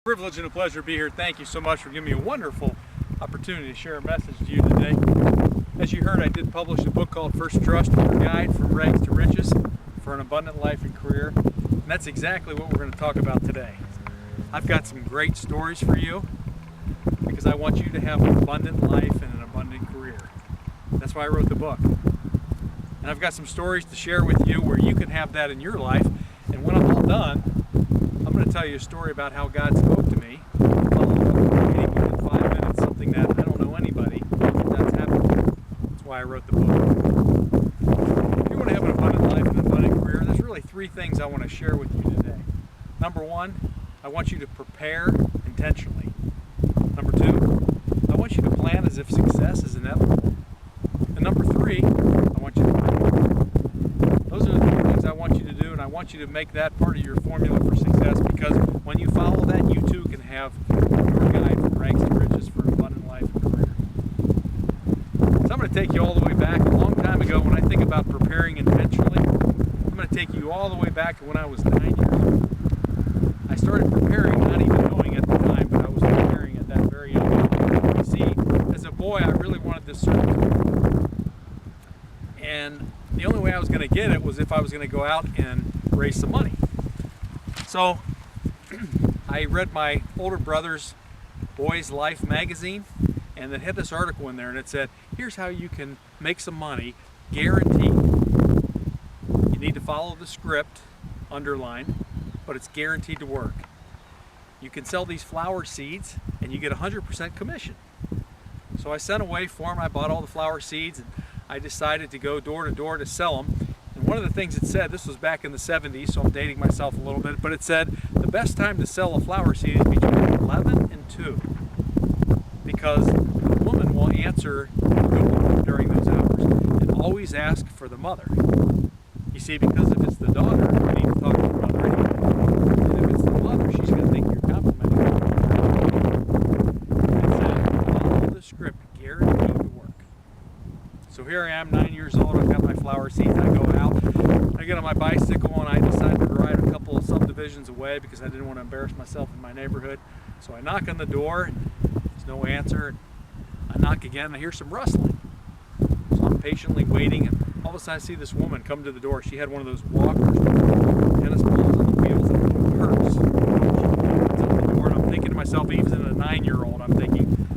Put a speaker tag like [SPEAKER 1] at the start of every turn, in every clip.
[SPEAKER 1] Privilege and a pleasure to be here. Thank you so much for giving me a wonderful opportunity to share a message to you today. As you heard, I did publish a book called First Trust, Your Guide from Rags to Riches for an Abundant Life and Career. And that's exactly what we're going to talk about today. I've got some great stories for you because I want you to have an abundant life and an abundant career. That's why I wrote the book. And I've got some stories to share with you where you can have that in your life. And when I'm all done, I'm going to tell you a story about how God spoke to me. Maybe within 5 minutes, something that I don't know anybody that's happened. That's why I wrote the book. If you want to have an abundant life and an abundant career, there's really 3 things I want to share with you today. Number 1, I want you to prepare intentionally. Number 2, I want you to plan as if success is inevitable. And number 3, I want you to find work. Those are the 3 things I want you to do, and I want you to make that part of your formula for success, because when you follow that, you too can have your guide from rags to riches for an abundant life and career. So I'm going to take you all the way back a long time ago. When I think about preparing intentionally, I'm going to take you all the way back to when I was 9 years old. I started preparing, not even knowing at the time, but I was preparing at that very young age. You see, as a boy, I really wanted this certain career. And the only way I was going to get it was if I was going to go out and raise some money. So I read my older brother's Boy's Life magazine, and it had this article in there, and it said, here's how you can make some money, guaranteed. You need to follow the script, underlined, but it's guaranteed to work. You can sell these flower seeds, and you get 100% commission. So I sent away for them. I bought all the flower seeds, and I decided to go door to door to sell them. And one of the things it said, this was back in the 70s, so I'm dating myself a little bit, but it said the best time to sell a flower seed is between 11 and 2, because the woman will answer during those hours, and always ask for the mother. You see, because if it's the daughter, you need to talk to the mother anyway. And if it's the mother, she's going to think you're complimenting her. It said, follow the script, guaranteed to work. So here I am, 9 years old, I've got my flower seeds, I go out, I get on my bicycle, and I decide to ride a couple of subdivisions away because I didn't want to embarrass myself in my neighborhood. So I knock on the door, there's no answer. I knock again, and I hear some rustling. So I'm patiently waiting, and all of a sudden I see this woman come to the door. She had one of those walkers, tennis balls on the wheels, and it hurts. She opens up the door, and I'm thinking to myself, even as a 9-year-old, I'm thinking,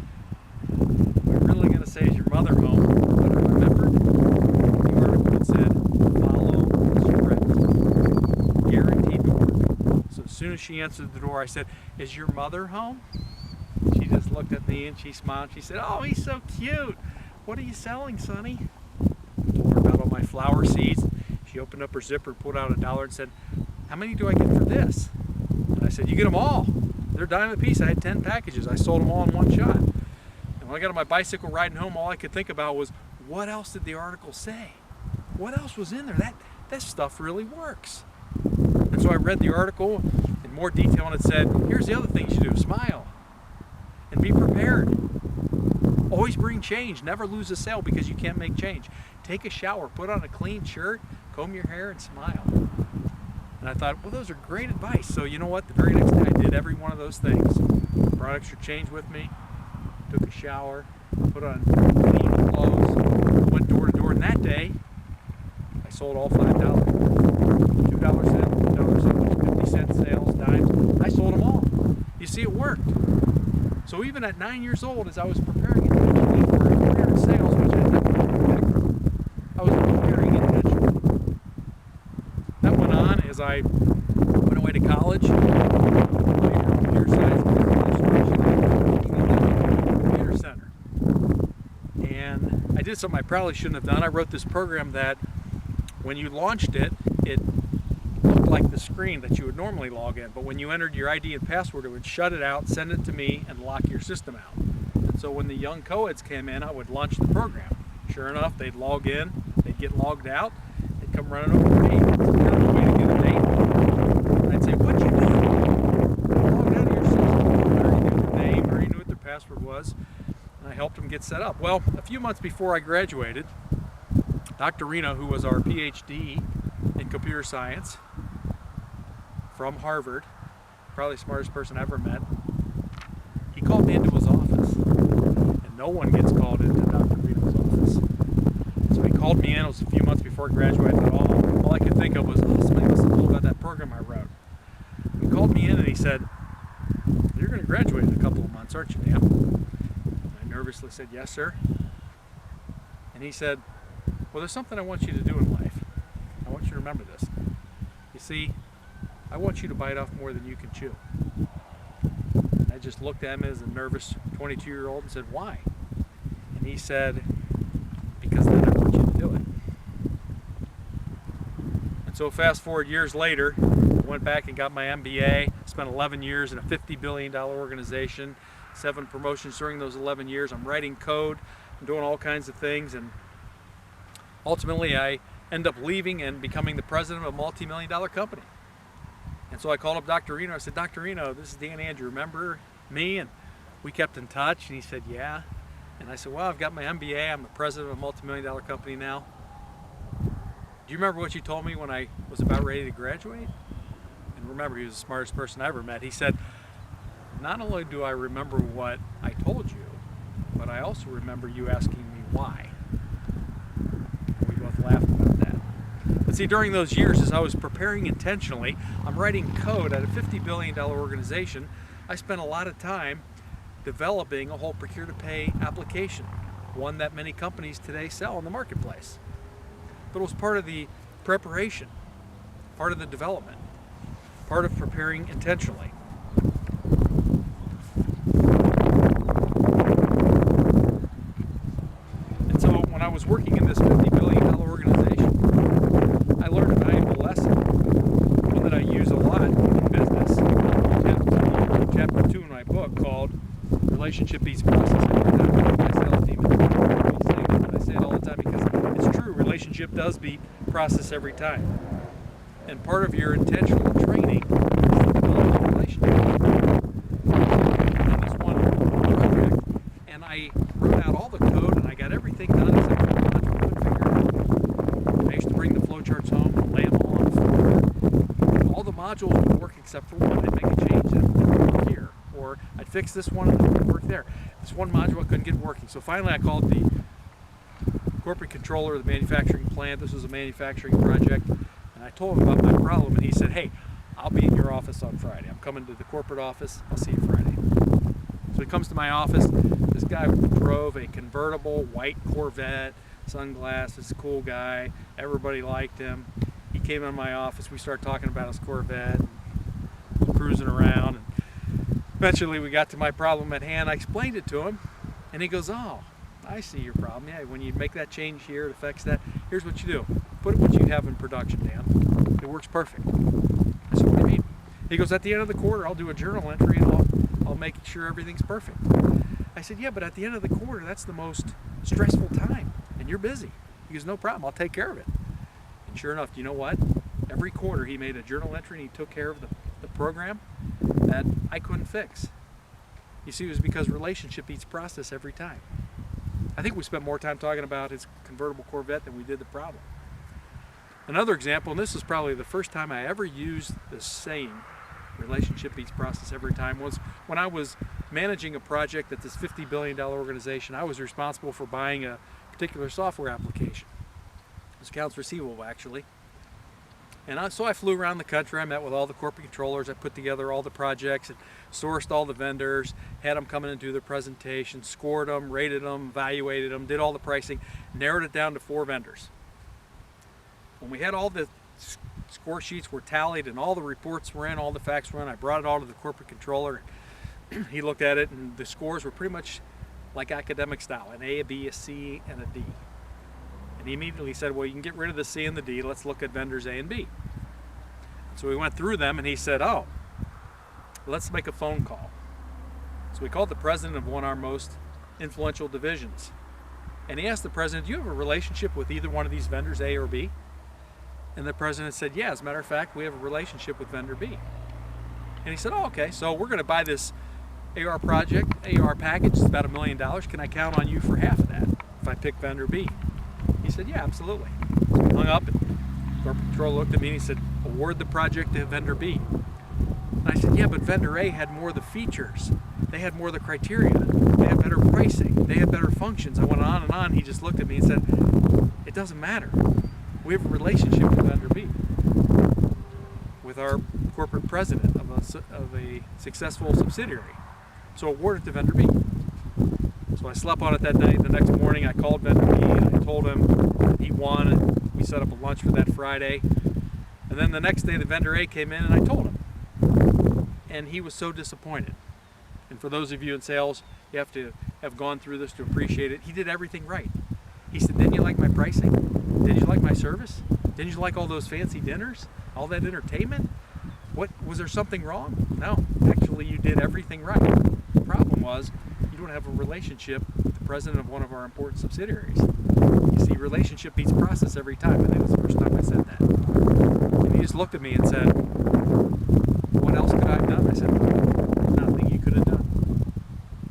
[SPEAKER 1] am I really going to say, is your mother home? But I remembered the article that said, follow the script, guaranteed to work. So as soon as she answered the door, I said, is your mother home? She just looked at me and she smiled. She said, oh, he's so cute. What are you selling, Sonny? I told her about all my flower seeds. She opened up her zipper, pulled out $1 and said, how many do I get for this? And I said, you get them all. They're a dime a piece. I had 10 packages. I sold them all in one shot. And when I got on my bicycle riding home, all I could think about was, what else did the article say? What else was in there? That stuff really works. And so I read the article in more detail, and it said, here's the other things you do. Smile and be prepared. Always bring change. Never lose a sale because you can't make change. Take a shower, put on a clean shirt, comb your hair, and smile. And I thought, well, those are great advice. So you know what? The very next day I did every one of those things. Brought extra change with me, took a shower, put on clean clothes, went door to door. And that day, I sold all $5. $2 sales, $2 sales, 50-cent sales, dimes. I sold them all. You see, it worked. So even at 9 years old, as I was preparing intentionally for a career in sales, which I never did, I was preparing intentionally. That went on as I went away to college, computer science, computer center. And I did something I probably shouldn't have done. I wrote this program that when you launched it, it looked like the screen that you would normally log in, but when you entered your ID and password, it would shut it out, send it to me, and lock your system out. And so when the young co-eds came in, I would launch the program. Sure enough, they'd log in, they'd get logged out, they'd come running over to me. There's way to get a name. And I'd say, what'd you do? I logged out of your system. I already knew their name, I already knew what their password was, and I helped them get set up. Well, a few months before I graduated, Dr. Reno, who was our PhD in computer science from Harvard, probably the smartest person I ever met. He called me into his office, and no one gets called into Dr. Reno's office. So he called me in. It was a few months before I graduated. I thought, all I could think of was, somebody must have told about that program I wrote. He called me in and he said, "You're going to graduate in a couple of months, aren't you, Dan?" And I nervously said, "Yes, sir." And he said, "Well, there's something I want you to do in life. I want you to remember this. You see, I want you to bite off more than you can chew." And I just looked at him as a nervous 22-year-old and said, "Why?" And he said, "Because then I want you to do it." And so fast forward years later, I went back and got my MBA, spent 11 years in a $50 billion organization, 7 promotions during those 11 years. I'm writing code, I'm doing all kinds of things, and ultimately I end up leaving and becoming the president of a multi-million-dollar company. And so I called up Dr. Reno. I said, "Dr. Reno, this is Dan Andrew. Remember me?" And we kept in touch, and he said, "Yeah." And I said, "Well, I've got my MBA. I'm the president of a multi-million-dollar company now. Do you remember what you told me when I was about ready to graduate?" And remember, he was the smartest person I ever met. He said, "Not only do I remember what I told you, but I also remember you asking me why." And we both laughed about that. But see, during those years, as I was preparing intentionally, I'm writing code at a $50 billion organization. I spent a lot of time developing a whole procure-to-pay application, one that many companies today sell in the marketplace. But it was part of the preparation, part of the development, part of preparing intentionally. And so when I was working in this $50 billion organization, I learned a valuable lesson, one that I use a lot in business. Chapter 2 in my book called Relationship Beats Process Every Time. I say all the time, I say it all the time because it's true. Relationship does beat process every time. And part of your intentional training is to develop a relationship. On this one project, and I wrote out all the code and I got everything done as I could figure out. I used to bring the flowcharts home and lay them all on the floor. All the modules would work except for one. I'd make a change and it would work here. Or I'd fix this one and it would work there. This one module I couldn't get working. So finally I called the corporate controller of the manufacturing plant. This was a manufacturing project. And I told him about my problem, and he said, "Hey, I'll be in your office on Friday. I'm coming to the corporate office. I'll see you Friday." So he comes to my office. This guy drove a convertible white Corvette, sunglasses, cool guy. Everybody liked him. He came in my office. We started talking about his Corvette, cruising around. And eventually we got to my problem at hand. I explained it to him, and he goes, "Oh, I see your problem. Yeah, when you make that change here, it affects that. Here's what you do. Put what you have in production, Dan. It works perfect." I said, "What do you mean?" He goes, "At the end of the quarter, I'll do a journal entry and I'll make sure everything's perfect." I said, "Yeah, but at the end of the quarter, that's the most stressful time, and you're busy." He goes, "No problem. I'll take care of it." And sure enough, you know what? Every quarter, he made a journal entry and he took care of the program that I couldn't fix. You see, it was because relationship beats process every time. I think we spent more time talking about his convertible Corvette than we did the problem. Another example, and this is probably the first time I ever used the saying, relationship beats process every time, was when I was managing a project at this $50 billion organization. I was responsible for buying a particular software application. It was accounts receivable, actually. And so I flew around the country. I met with all the corporate controllers. I put together all the projects and sourced all the vendors, had them come in and do their presentation, scored them, rated them, evaluated them, did all the pricing, narrowed it down to 4 vendors. When we had all the score sheets were tallied and all the reports were in, all the facts were in, I brought it all to the corporate controller. He looked at it and the scores were pretty much like academic style, an A, a B, a C, and a D. And he immediately said, "Well, you can get rid of the C and the D. Let's look at vendors A and B." So we went through them and he said, "Oh, let's make a phone call." So we called the president of one of our most influential divisions. And he asked the president, "Do you have a relationship with either one of these vendors, A or B?" And the president said, "Yeah, as a matter of fact, we have a relationship with vendor B." And he said, "Oh, okay, so we're going to buy this AR package. It's about $1 million. Can I count on you for half of that if I pick vendor B?" He said, "Yeah, absolutely." So we hung up and the corporate controller looked at me and he said, "Award the project to vendor B." And I said, yeah, but vendor A had more of the features. They had more of the criteria. They had better pricing. They had better functions. I went on and on. He just looked at me and said, it doesn't matter. We have a relationship with vendor B, with our corporate president of a successful subsidiary. So award it to vendor B. So I slept on it that night. The next morning I called vendor B and I told him that he won, and we set up a lunch for that Friday. And then the next day the vendor A came in and I told him. And he was so disappointed. And for those of you in sales, you have to have gone through this to appreciate it. He did everything right. He said, didn't you like my pricing? Didn't you like my service? Didn't you like all those fancy dinners? All that entertainment? What, was there something wrong? No, actually you did everything right. The problem was you don't have a relationship with the president of one of our important subsidiaries. You see, relationship beats process every time, and that was the first time I said that. And he just looked at me and said, what else could I have done? I said, nothing you could have done.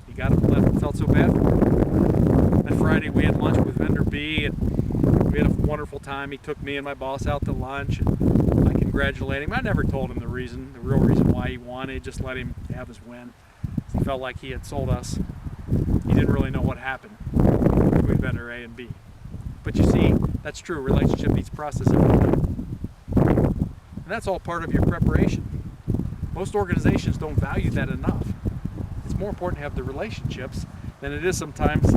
[SPEAKER 1] He got up and left and felt so bad for me. That Friday we had lunch with vendor B, and we had a wonderful time. He took me and my boss out to lunch, and I congratulated him. I never told him the real reason why he won. I just let him have his win. He felt like he had sold us. He didn't really know what happened between vendor A and B. But you see, that's true. Relationship beats process every time. And that's all part of your preparation. Most organizations don't value that enough. It's more important to have the relationships than it is sometimes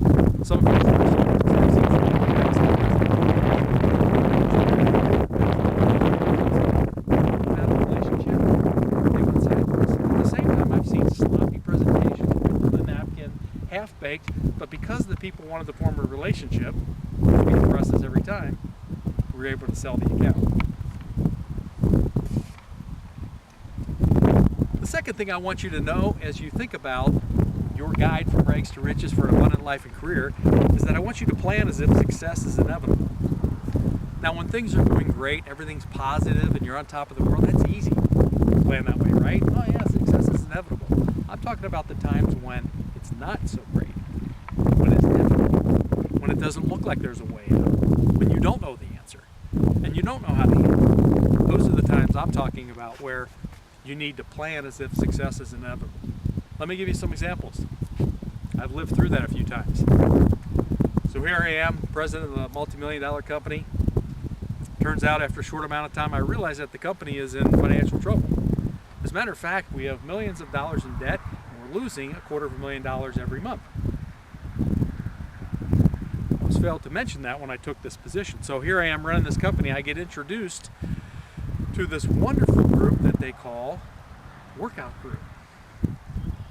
[SPEAKER 1] some of half-baked, but because the people wanted to form a relationship, which beats the process every time, we were able to sell the account. The second thing I want you to know as you think about your guide from rags to riches for an abundant life and career is that I want you to plan as if success is inevitable. Now, when things are going great, everything's positive, and you're on top of the world, that's easy to plan that way, right? Oh yeah, success is inevitable. I'm talking about the times when it's not so great, when it's difficult, when it doesn't look like there's a way out, when you don't know the answer, and you don't know how to handle it. Those are the times I'm talking about where you need to plan as if success is inevitable. Let me give you some examples. I've lived through that a few times. So here I am, president of a multi-million-dollar company. Turns out after a short amount of time I realized that the company is in financial trouble. As a matter of fact, we have millions of dollars in debt, and we're losing $250,000 every month. I almost failed to mention that when I took this position. So here I am running this company. I get introduced to this wonderful group that they call Workout Group.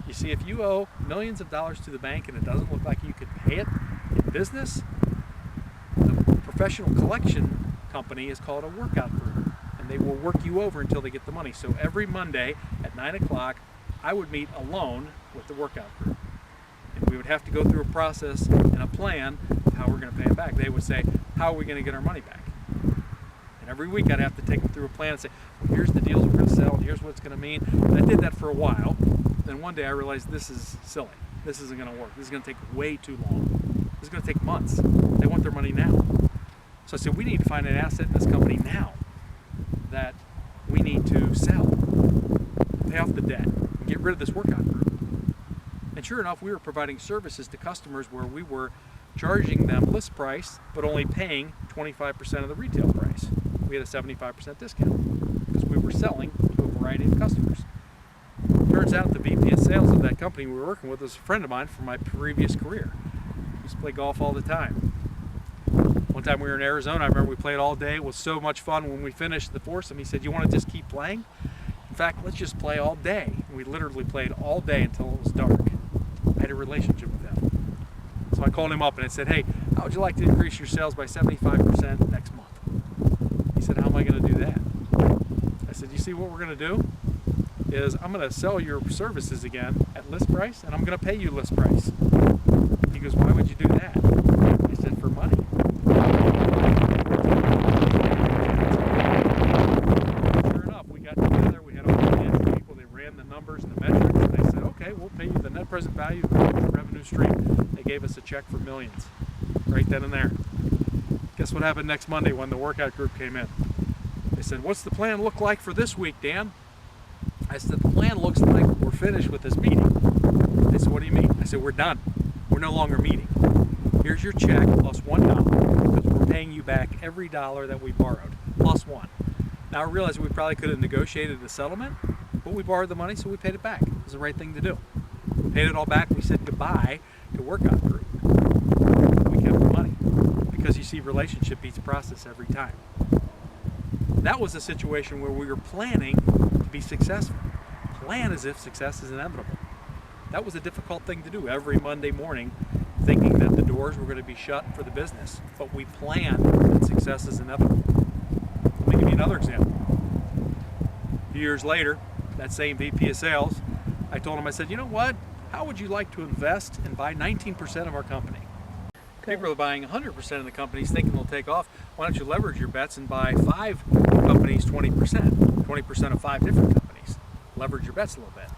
[SPEAKER 1] You see, if you owe millions of dollars to the bank and it doesn't look like you can pay it in business, the professional collection company is called a Workout Group, and they will work you over until they get the money. So every Monday at 9 o'clock, I would meet alone with the Workout Group. And we would have to go through a process and a plan of how we're going to pay them back. They would say, how are we going to get our money back? And every week I'd have to take them through a plan and say, well, here's the deals we're going to sell, and here's what it's going to mean. And I did that for a while. Then one day I realized this is silly. This isn't going to work. This is going to take way too long. This is going to take months. They want their money now. So I said, we need to find an asset in this company now that we need to sell, pay off the debt, and get rid of this Workout Group. And sure enough, we were providing services to customers where we were charging them list price, but only paying 25% of the retail price. We had a 75% discount because we were selling to a variety of customers. Turns out the VP of sales of that company we were working with was a friend of mine from my previous career. We used to play golf all the time. One time we were in Arizona, I remember we played all day. It was so much fun. When we finished the foursome, he said, you want to just keep playing? In fact, let's just play all day. And we literally played all day until it was dark. I had a relationship with him. So I called him up and I said, hey, how would you like to increase your sales by 75% next month? He said, how am I going to do that? I said, you see what we're going to do? Is I'm going to sell your services again at list price, and I'm going to pay you list price. He goes, why would you do that? I said, for money. Sure enough, we got together, we had all the financial people, they ran the numbers and the metrics, and they said, okay, we'll pay you the net present value of the revenue stream. They gave us a check for millions, right then and there. Guess what happened next Monday when the Workout Group came in? They said, what's the plan look like for this week, Dan? I said, the plan looks like we're finished with this meeting. They said, what do you mean? I said, we're done. We're no longer meeting. Here's your check plus $1 because we're paying you back every dollar that we borrowed, plus one. Now I realize we probably could have negotiated a settlement, but we borrowed the money, so we paid it back. It was the right thing to do. We paid it all back. We said goodbye to Workout Group. We kept the money because you see, relationship beats process every time. That was a situation where we were planning to be successful. Plan as if success is inevitable. That was a difficult thing to do every Monday morning, thinking that the doors were going to be shut for the business. But we planned that success is inevitable. Let me give you another example. A few years later, that same VP of sales, I told him, I said, you know what? How would you like to invest and buy 19% of our company? People are buying 100% of the companies thinking they'll take off. Why don't you leverage your bets and buy 5 companies 20%? 20% of 5 different companies. Leverage your bets a little bit.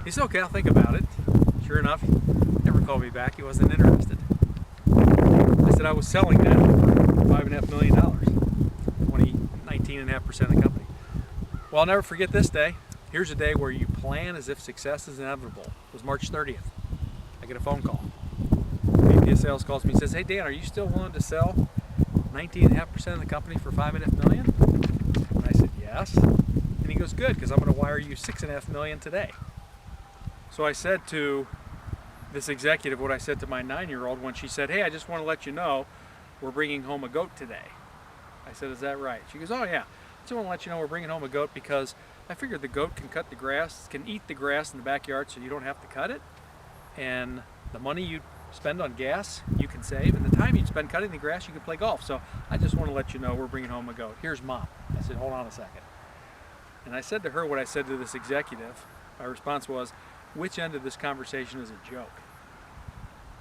[SPEAKER 1] He said, okay, I'll think about it. Sure enough, he never called me back. He wasn't interested. I said I was selling that for $5.5 million, 19.5% of the company. Well, I'll never forget this day. Here's a day where you plan as if success is inevitable. It was March 30th. I get a phone call. VP of sales calls me and says, hey Dan, are you still willing to sell 19.5% of the company for $5.5 million? And I said, yes. And he goes, good, because I'm going to wire you $6.5 million today. So I said to this executive what I said to my 9-year-old when she said, hey, I just want to let you know we're bringing home a goat today. I said, is that right? She goes, oh yeah, I just want to let you know we're bringing home a goat because I figured the goat can cut the grass, can eat the grass in the backyard so you don't have to cut it. And the money you spend on gas, you can save. And the time you spend cutting the grass, you can play golf. So I just want to let you know we're bringing home a goat. Here's Mom. I said, hold on a second. And I said to her what I said to this executive. My response was, which end of this conversation is a joke?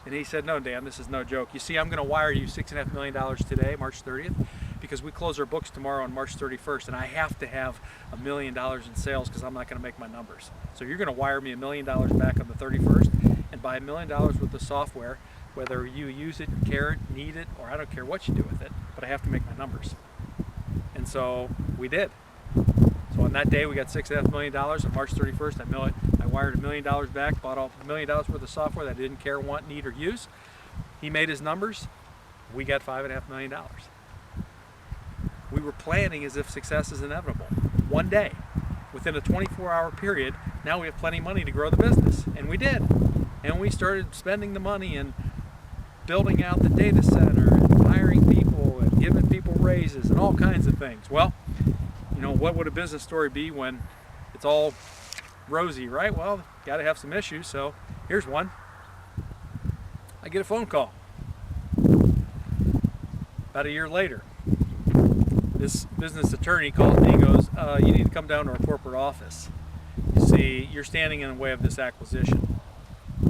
[SPEAKER 1] And he said, no, Dan, this is no joke. You see, I'm going to wire you $6.5 million today, March 30th, because we close our books tomorrow on March 31st, and I have to have $1 million in sales because I'm not going to make my numbers. So you're going to wire me $1 million back on the 31st and buy $1 million worth of software, whether you use it, care it, need it, or I don't care what you do with it, but I have to make my numbers. And so we did. So on that day, we got $6.5 million. On March 31st, I wired $1 million back, bought $1 million worth of software that I didn't care, want, need, or use. He made his numbers. We got $5.5 million. We were planning as if success is inevitable. One day, within a 24-hour period, now we have plenty of money to grow the business. And we did. And we started spending the money and building out the data center and hiring people and giving people raises and all kinds of things. Well, you know, what would a business story be when it's all rosy, right? Well, got to have some issues, so here's one. I get a phone call. About a year later, this business attorney calls me and goes, you need to come down to our corporate office. You see, you're standing in the way of this acquisition.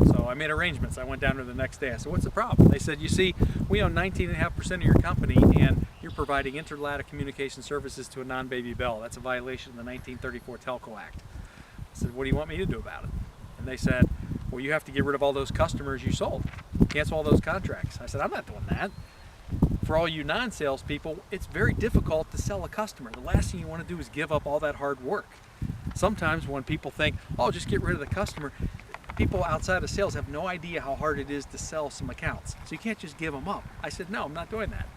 [SPEAKER 1] So I made arrangements. I went down there the next day. I said, what's the problem? They said, you see, we own 19.5% of your company and you're providing inter-lattice communication services to a non-baby bell. That's a violation of the 1934 Telco Act. I said, what do you want me to do about it? And they said, well, you have to get rid of all those customers you sold. Cancel all those contracts. I said, I'm not doing that. For all you non-sales people, it's very difficult to sell a customer. The last thing you want to do is give up all that hard work. Sometimes when people think, oh, just get rid of the customer, people outside of sales have no idea how hard it is to sell some accounts. So you can't just give them up. I said, no, I'm not doing that.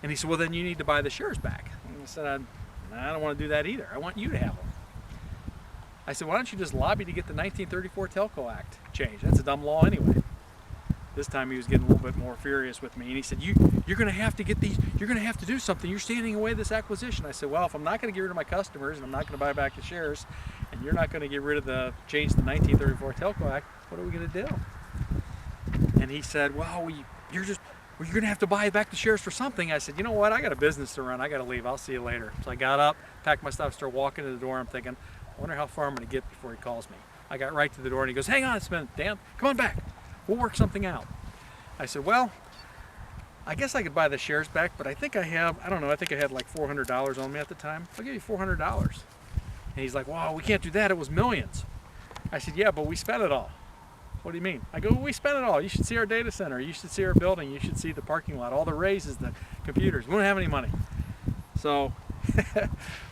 [SPEAKER 1] And he said, well, then you need to buy the shares back. And I said, I don't want to do that either. I want you to have them. I said, why don't you just lobby to get the 1934 Telco Act changed? That's a dumb law anyway. This time he was getting a little bit more furious with me, and he said, you're going to have to get these, you're going to have to do something. You're standing in the way of this acquisition. I said, well, if I'm not going to get rid of my customers, and I'm not going to buy back the shares, and you're not going to get rid of change the 1934 Telco Act, what are we going to do? And he said, well, you're going to have to buy back the shares for something. I said, you know what? I got a business to run. I got to leave. I'll see you later. So I got up, packed my stuff, started walking to the door. I'm thinking, I wonder how far I'm going to get before he calls me. I got right to the door, and he goes, hang on a minute, Dan, come on back. We'll work something out. I said, well, I guess I could buy the shares back, but I think I have, I don't know, I think I had like $400 on me at the time. I'll give you $400. And he's like, wow, we can't do that. It was millions. I said, yeah, but we spent it all. What do you mean? I go, well, we spent it all. You should see our data center. You should see our building. You should see the parking lot, all the raises, the computers. We don't have any money. So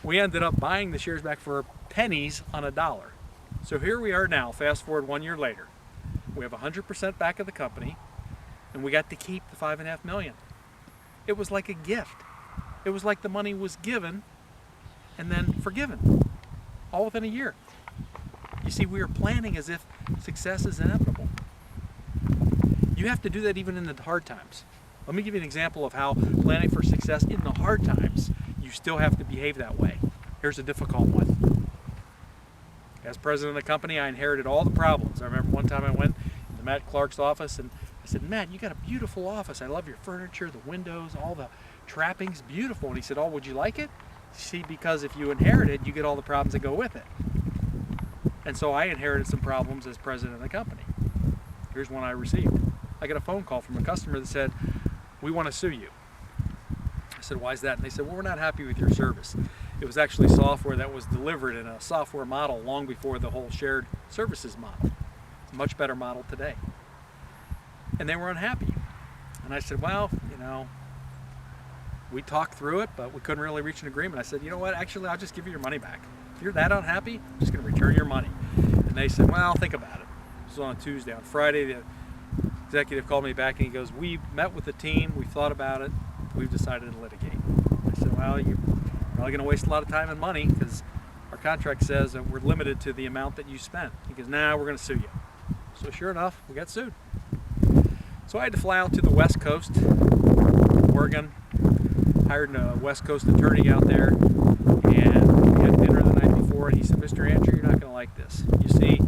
[SPEAKER 1] We ended up buying the shares back for pennies on a dollar. So here we are now, fast forward 1 year later. We have 100% back of the company, and we got to keep the $5.5 million. It was like a gift. It was like the money was given and then forgiven, all within a year. You see, we are planning as if success is inevitable. You have to do that even in the hard times. Let me give you an example of how planning for success in the hard times, you still have to behave that way. Here's a difficult one. As president of the company, I inherited all the problems. I remember one time I went into Matt Clark's office and I said, Matt, you got a beautiful office. I love your furniture, the windows, all the trappings, beautiful. And he said, oh, would you like it? See, because if you inherit it, you get all the problems that go with it. And so I inherited some problems as president of the company. Here's one I received. I got a phone call from a customer that said, we want to sue you. I said, why is that? And they said, well, we're not happy with your service. It was actually software that was delivered in a software model long before the whole shared services model. It's a much better model today. And they were unhappy. And I said, well, we talked through it, but we couldn't really reach an agreement. I said, you know what, actually, I'll just give you your money back. If you're that unhappy, I'm just going to return your money. And they said, well, think about it. This was on a Tuesday. On Friday, the executive called me back and he goes, we met with the team, we thought about it, we've decided to litigate. I said, well, you're probably going to waste a lot of time and money because our contract says that we're limited to the amount that you spent. He goes, nah, we're going to sue you. So sure enough, we got sued. So I had to fly out to the West Coast, Oregon, hired a West Coast attorney out there, and we had dinner the night before, and he said, Mr. Andrew, you're not going to like this. You see,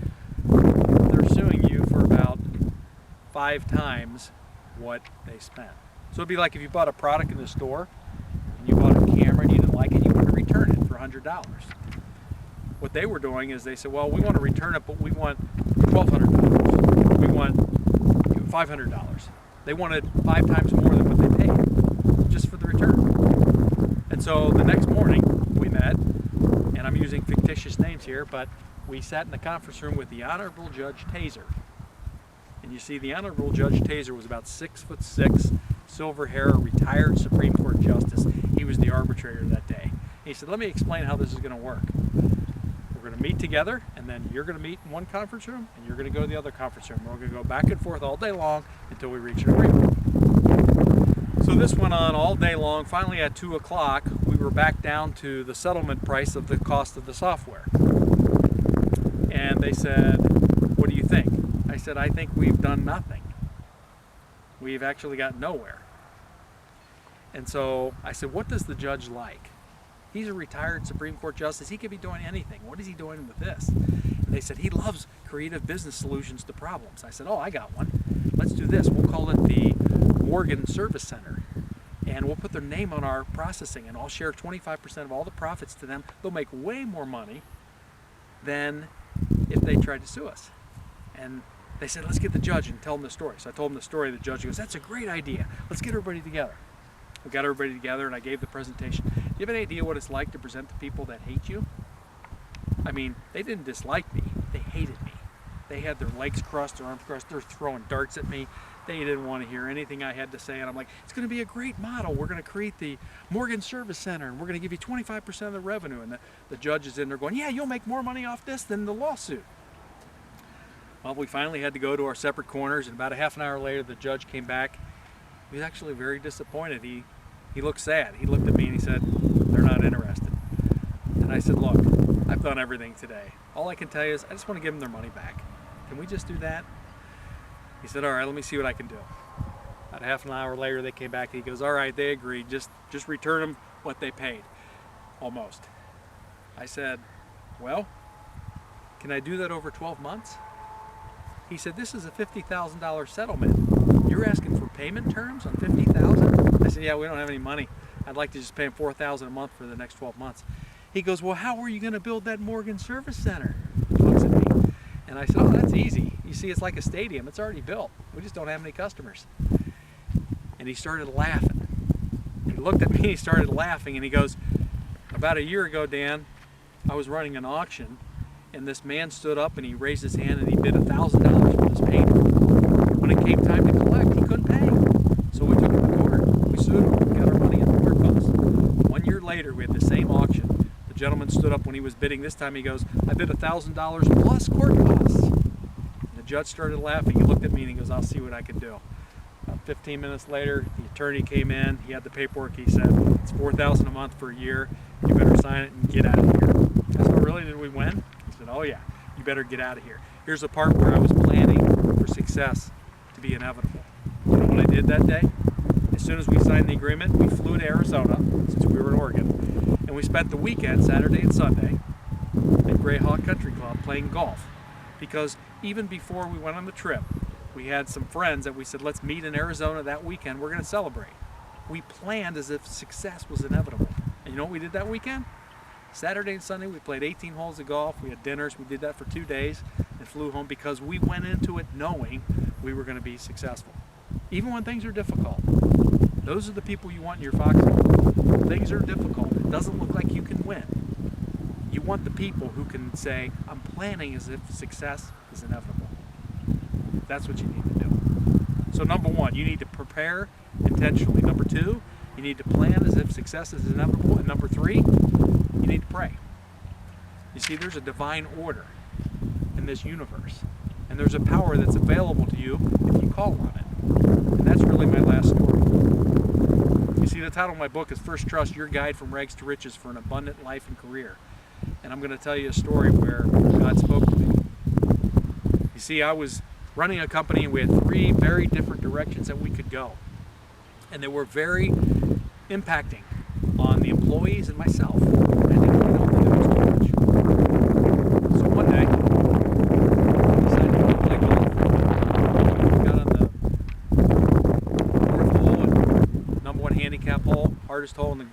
[SPEAKER 1] they're suing you for about 5 times what they spent. So it'd be like if you bought a product in the store, and you bought a camera and you didn't like it, you want to return it for $100. What they were doing is they said, well, we want to return it, but we want $1,200. We want $500. They wanted 5 times more than what they paid just for the return. And so the next morning we met, and I'm using fictitious names here, but we sat in the conference room with the Honorable Judge Taser. And you see, the Honorable Judge Taser was about 6'6", silver hair, retired Supreme Court Justice. He was the arbitrator that day. He said, let me explain how this is going to work. We're going to meet together, and then you're going to meet in one conference room, and you're going to go to the other conference room. We're going to go back and forth all day long until we reach an agreement. So this went on all day long. Finally, at 2 o'clock, we were back down to the settlement price of the cost of the software. And they said, what do you think? I said, I think we've done nothing. We've actually got nowhere. And so I said, what does the judge like? He's a retired Supreme Court Justice. He could be doing anything. What is he doing with this? And they said, he loves creative business solutions to problems. I said, oh, I got one. Let's do this. We'll call it the Morgan Service Center. And we'll put their name on our processing, and I'll share 25% of all the profits to them. They'll make way more money than if they tried to sue us. And they said, let's get the judge and tell him the story. So I told him the story. The judge goes, that's a great idea. Let's get everybody together. We got everybody together, and I gave the presentation. Do you have any idea what it's like to present to people that hate you? I mean, they didn't dislike me. They hated me. They had their legs crossed, their arms crossed. They're throwing darts at me. They didn't want to hear anything I had to say. And I'm like, it's going to be a great model. We're going to create the Morgan Service Center, and we're going to give you 25% of the revenue. And the judge is in there going, yeah, you'll make more money off this than the lawsuit. Well, we finally had to go to our separate corners, and about a half an hour later, the judge came back. He was actually very disappointed. He looked sad. He looked at me and he said, they're not interested. And I said, look, I've done everything today. All I can tell you is I just want to give them their money back. Can we just do that? He said, all right, let me see what I can do. About a half an hour later, they came back and he goes, all right, they agreed. Just return them what they paid. Almost. I said, well, can I do that over 12 months? He said, this is a $50,000 settlement. You're asking for payment terms on $50,000? I said, yeah, we don't have any money. I'd like to just pay him $4,000 a month for the next 12 months. He goes, well, how are you going to build that Morgan Service Center? He looks at me. And I said, oh, that's easy. You see, it's like a stadium. It's already built. We just don't have any customers. And he started laughing. He looked at me and he started laughing. And he goes, about a year ago, Dan, I was running an auction. And this man stood up and he raised his hand and he bid $1,000 for this painting. When it came time to collect, he couldn't pay. So we took him to court. We sued him. We got our money in the court costs. 1 year later, we had the same stood up when he was bidding this time. He goes, I bid $1,000 plus court costs. And the judge started laughing. He looked at me and he goes, I'll see what I can do. About 15 minutes later, the attorney came in. He had the paperwork. He said, it's $4,000 a month for a year. You better sign it and get out of here. I said, really, did we win? He said, oh yeah, you better get out of here. Here's the part where I was planning for success to be inevitable. You know what I did that day? As soon as we signed the agreement, we flew to Arizona, since we were in Oregon, and we spent the weekend, Saturday and Sunday, at Greyhawk Country Club playing golf. Because even before we went on the trip, we had some friends that we said, let's meet in Arizona that weekend, we're going to celebrate. We planned as if success was inevitable. And you know what we did that weekend? Saturday and Sunday, we played 18 holes of golf, we had dinners, we did that for 2 days, and flew home because we went into it knowing we were going to be successful. Even when things are difficult. Those are the people you want in your foxhole. Things are difficult. It doesn't look like you can win. You want the people who can say, I'm planning as if success is inevitable. That's what you need to do. So number one, you need to prepare intentionally. Number two, you need to plan as if success is inevitable. And number three, you need to pray. You see, there's a divine order in this universe. And there's a power that's available to you if you call on it. And that's really my last story. You see, the title of my book is First Trust, Your Guide from Rags to Riches for an Abundant Life and Career. And I'm going to tell you a story where God spoke to me. You see, I was running a company and we had 3 very different directions that we could go. And they were very impacting on the employees and myself. I didn't really know the others too much. So one day, I decided to go play golf. Got on the 4th hole, #1 handicap hole, hardest hole in the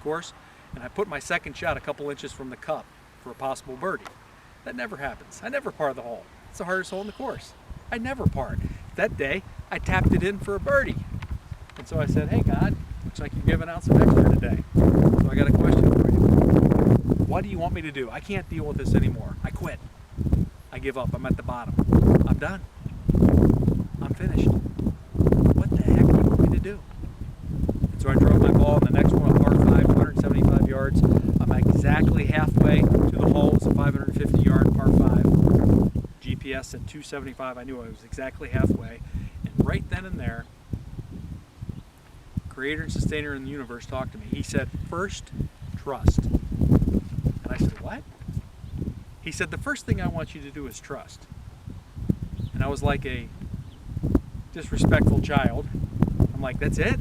[SPEAKER 1] course, and I put my second shot a couple inches from the cup for a possible birdie. That never happens. I never par the hole. It's the hardest hole in the course. I never par. That day, I tapped it in for a birdie. And so I said, hey God, looks like you're giving out some extra today. So I got a question for you. What do you want me to do? I can't deal with this anymore. I quit. I give up. I'm at the bottom. I'm done. I'm finished. What the heck do you want me to do? And so I drove my ball in the next one, a par 5, 175 yards. I'm exactly halfway to the hole. It's a 550-yard par 5. GPS at 275. I knew I was exactly halfway. And right then and there, Creator and Sustainer in the universe talked to me. He said, first, trust. And I said, what? He said, the first thing I want you to do is trust. And I was like a disrespectful child. I'm like, that's it?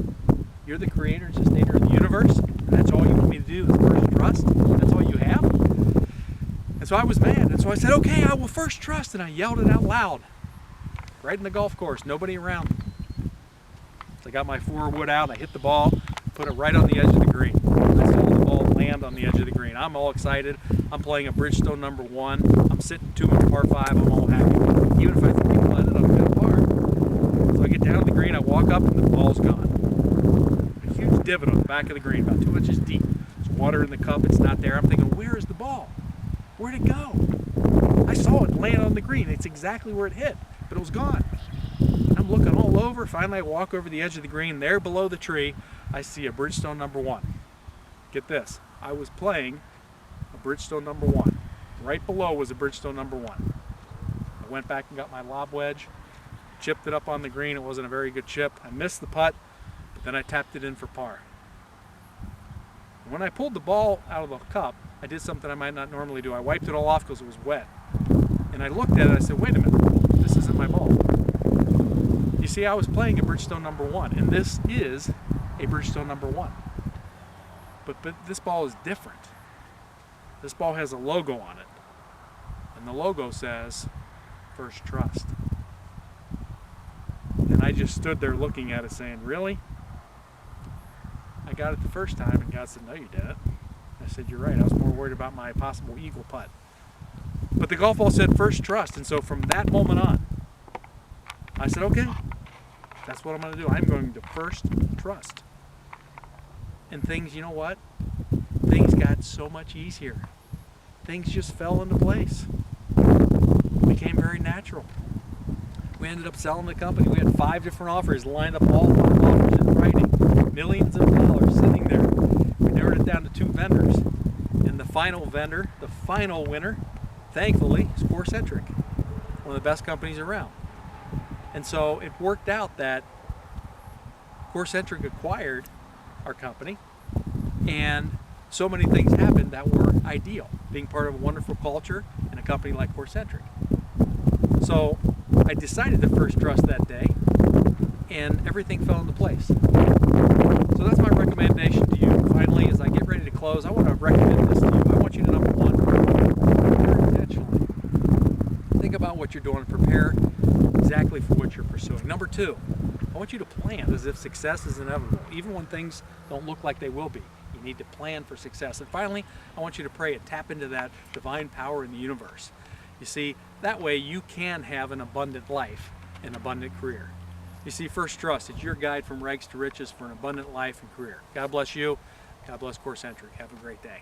[SPEAKER 1] You're the Creator and Sustainer of the universe? And that's all you want me to do is first trust? That's all you have? And so I was mad. And so I said, okay, I will first trust. And I yelled it out loud. Right in the golf course, nobody around. So I got my 4-wood out, I hit the ball, put it right on the edge of the green. I saw the ball land on the edge of the green. I'm all excited. I'm playing a Bridgestone #1. I'm sitting 2 in par 5. I'm all happy. Even if I three putt it, I'm going to par. So I get down to the green, I walk up, and the ball's gone. A huge divot on the back of the green, about 2 inches deep. There's water in the cup, it's not there. I'm thinking, where is the ball? Where'd it go? I saw it land on the green. It's exactly where it hit, but it was gone. I'm looking all over. Finally, I walk over the edge of the green. There below the tree, I see a Bridgestone #1. Get this. I was playing a Bridgestone #1. Right below was a Bridgestone #1. I went back and got my lob wedge, chipped it up on the green. It wasn't a very good chip. I missed the putt, but then I tapped it in for par. And when I pulled the ball out of the cup, I did something I might not normally do. I wiped it all off because it was wet. And I looked at it and I said, wait a minute, this isn't my ball. You see, I was playing a Bridgestone #1, and this is a Bridgestone #1. But this ball is different. This ball has a logo on it. And the logo says, First Trust. And I just stood there looking at it saying, really? I got it the first time, and God said, no, you didn't. I said, you're right. I was more worried about my possible eagle putt. But the golf ball said First Trust, and so from that moment on, I said, okay, that's what I'm going to do. I'm going to first trust. And things, you know what? Things got so much easier. Things just fell into place. It became very natural. We ended up selling the company. We had 5 different offers lined up, all offers in writing. Millions of dollars sitting there. We narrowed it down to 2 vendors. And And the final vendor, the final winner, thankfully, is CoreCentric, one of the best companies around. And so it worked out that CoreCentric acquired our company, and so many things happened that were ideal, being part of a wonderful culture and a company like CoreCentric. So I decided to first trust that day, and everything fell into place. So that's my recommendation to you. Finally, as I get ready to close, I want to recommend this to you. I want you to, number one, prepare intentionally. Think about what you're doing, prepare exactly for what you're pursuing. Number two, I want you to plan as if success is inevitable, even when things don't look like they will be. You need to plan for success. And finally, I want you to pray and tap into that divine power in the universe. You see, that way you can have an abundant life, an abundant career. You see, First Trust is your guide from rags to riches for an abundant life and career. God bless you. God bless CoreCentric. Have a great day.